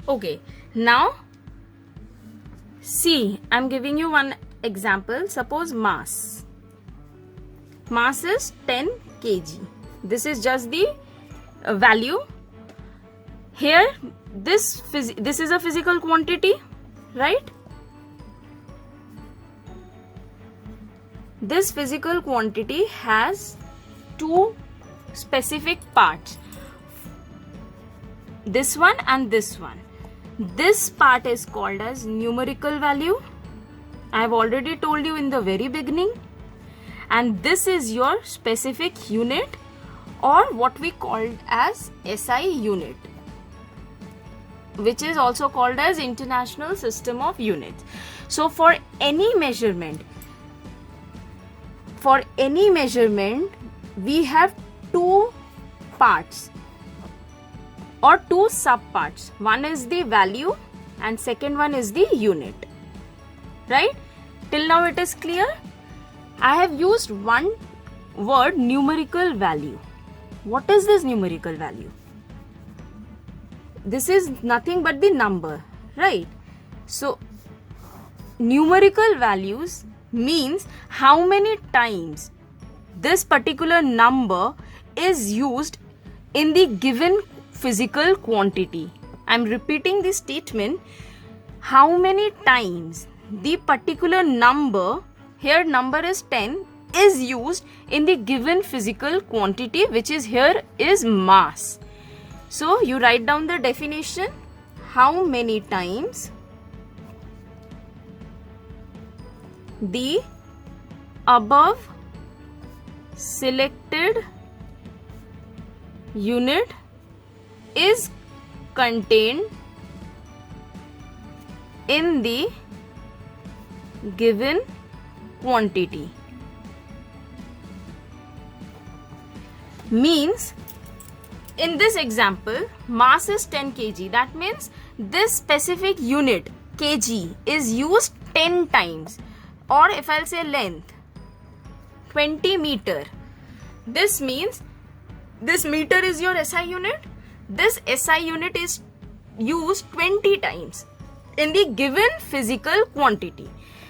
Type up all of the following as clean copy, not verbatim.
Okay, now see, I'm giving you one example. Suppose mass is 10 kg. This is just the value. Here this is a physical quantity, right? This physical quantity has two specific parts, this one and this one. This part is called as numerical value. I have already told you in the very beginning. And this is your specific unit, or what we called as SI unit, which is also called as International System of Units. So for any measurement, we have two parts or two subparts. One is the value and second one is the unit. Right? Till now it is clear? I have used one word, numerical value. What is this numerical value? This is nothing but the number, right? So numerical values means how many times this particular number is used in the given physical quantity. I am repeating this statement. How many times the particular number, here number is 10, is used in the given physical quantity, which is here is mass. So you write down the definition. How many times the above selected unit is contained in the given quantity. Means, in this example, mass is 10 kg. That means this specific unit, kg, is used 10 times. Or if I'll say length, 20 meter. This means this meter is your SI unit. This SI unit is used 20 times in the given physical quantity.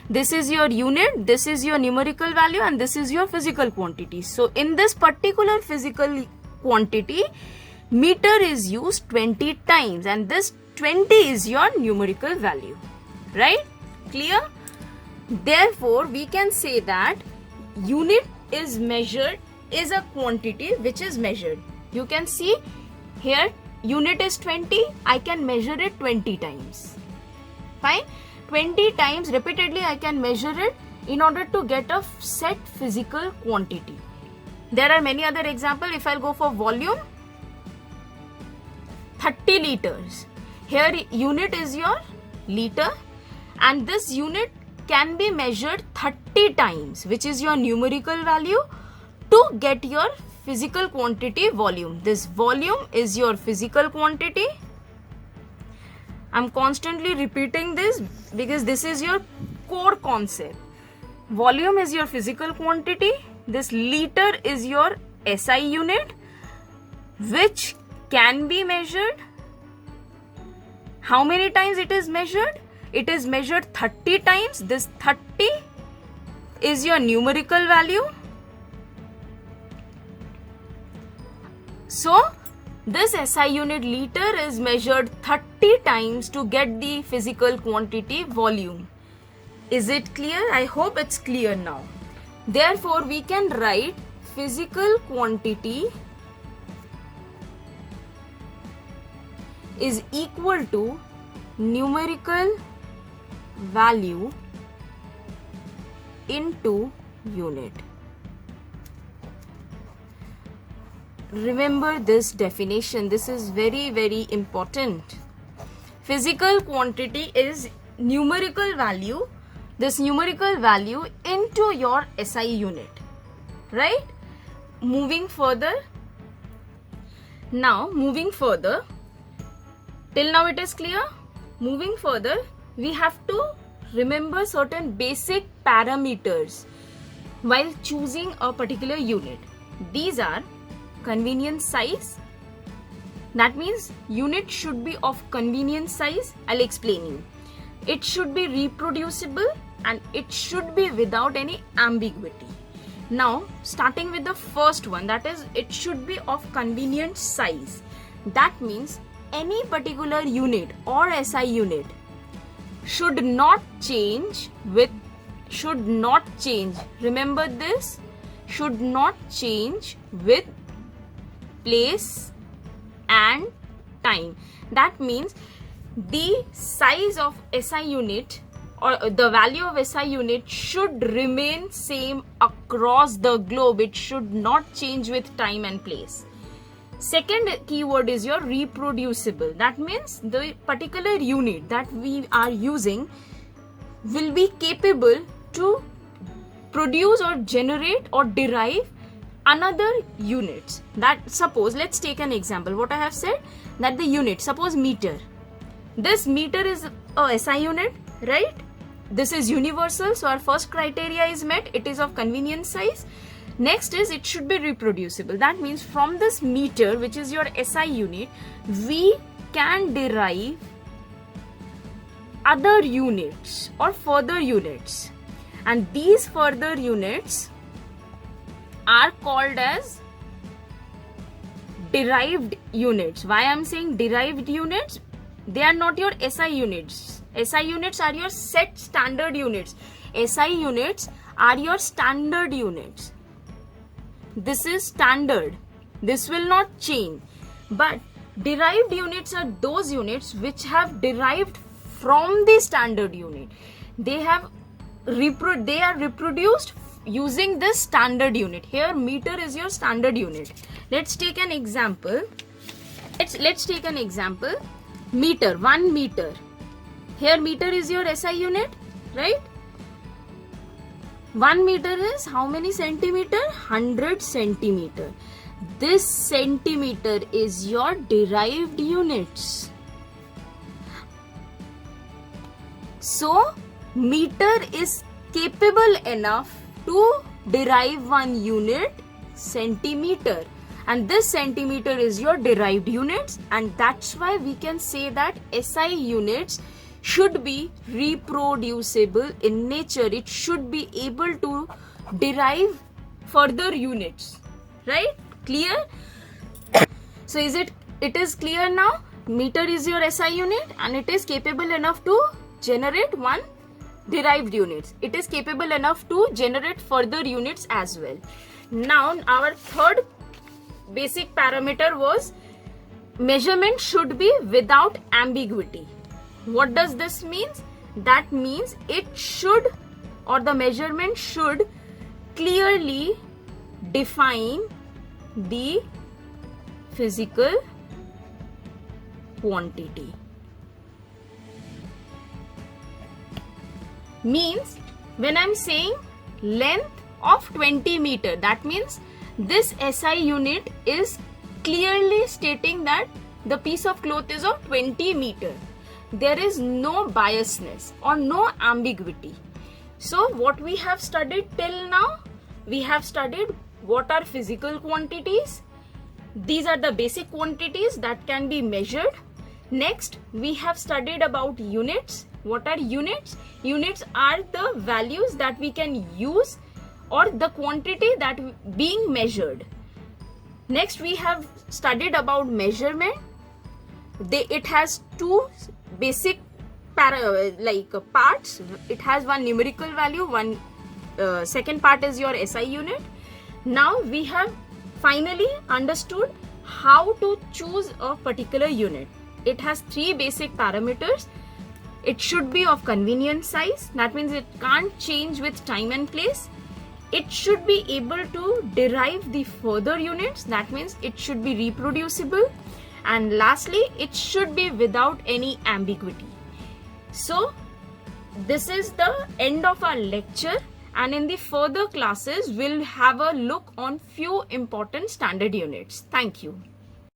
This is your unit, this is your numerical value, and this is your physical quantity. So in this particular physical quantity, meter is used 20 times, and this 20 is your numerical value. Right? Clear? Therefore, we can say that unit is measured, is a quantity which is measured. You can see here unit is 20, I can measure it 20 times. Fine? 20 times repeatedly I can measure it in order to get a set physical quantity. There are many other examples. If I'll go for volume, 30 liters. Here unit is your liter, and this unit can be measured 30 times, which is your numerical value, to get your physical quantity volume. This volume is your physical quantity. I'm constantly repeating this because this is your core concept. Volume is your physical quantity. This liter is your SI unit, which can be measured. How many times it is measured? It is measured 30 times. This 30 is your numerical value. So this SI unit liter is measured 30 times to get the physical quantity volume. Is it clear? I hope it's clear now. Therefore, we can write physical quantity is equal to numerical value into unit. Remember this definition. This is very, very important. Physical quantity is numerical value. This numerical value into your SI unit. Right? Moving further. Now, moving further. Till now it is clear? Moving further, we have to remember certain basic parameters while choosing a particular unit. These are convenience size, That means unit should be of convenient size. I'll explain you. It should be reproducible and it should be without any ambiguity. Now, starting with the first one, that is, it should be of convenient size. That means any particular unit or SI unit should not change. Remember this, should not change with place and time. That means the size of SI unit or the value of SI unit should remain same across the globe. It should not change with time and place. Second keyword is your reproducible. That means the particular unit that we are using will be capable to produce or generate or derive another units. That, suppose, let's take an example. What I have said, that the unit, suppose meter. This meter is a SI unit, right? This is universal, so our first criteria is met. It is of convenient size. Next is it should be reproducible. That means from this meter, which is your SI unit, we can derive other units or further units. And these further units are called as derived units. Why I am saying derived units? They are not your SI units. SI units are your set standard units. SI units are your standard units. This is standard. This will not change. But derived units are those units which have derived from the standard unit. They are reproduced using this standard unit. Here meter is your standard unit. Let's take an example. Let's take an example. Meter, 1 meter. Here meter is your SI unit, right? 1 meter is how many centimeter? 100 centimeter. This centimeter is your derived units. So, meter is capable enough to derive 1 unit, centimeter. And this centimeter is your derived units, and that's why we can say that SI units should be reproducible in nature. It should be able to derive further units, right? Clear? So it is clear now? Meter is your SI unit and it is capable enough to generate 1 derived units. It is capable enough to generate further units as well. Now our third basic parameter was measurement should be without ambiguity. What does this mean? That means it should, or the measurement should clearly define the physical quantity. Means when I'm saying length of 20 meter, that means this SI unit is clearly stating that the piece of cloth is of 20 meter. There is no biasness or no ambiguity. So what we have studied till now, we have studied what are physical quantities. These are the basic quantities that can be measured. Next, we have studied about units. What are units? Units are the values that we can use or the quantity that being measured. Next, we have studied about measurement. It has 2 basic parts. It has one numerical value, one second part is your SI unit. Now we have finally understood how to choose a particular unit. It has 3 basic parameters. It should be of convenient size. That means it can't change with time and place. It should be able to derive the further units. That means it should be reproducible. And lastly, it should be without any ambiguity. So, this is the end of our lecture, and in the further classes, we'll have a look on few important standard units. Thank you.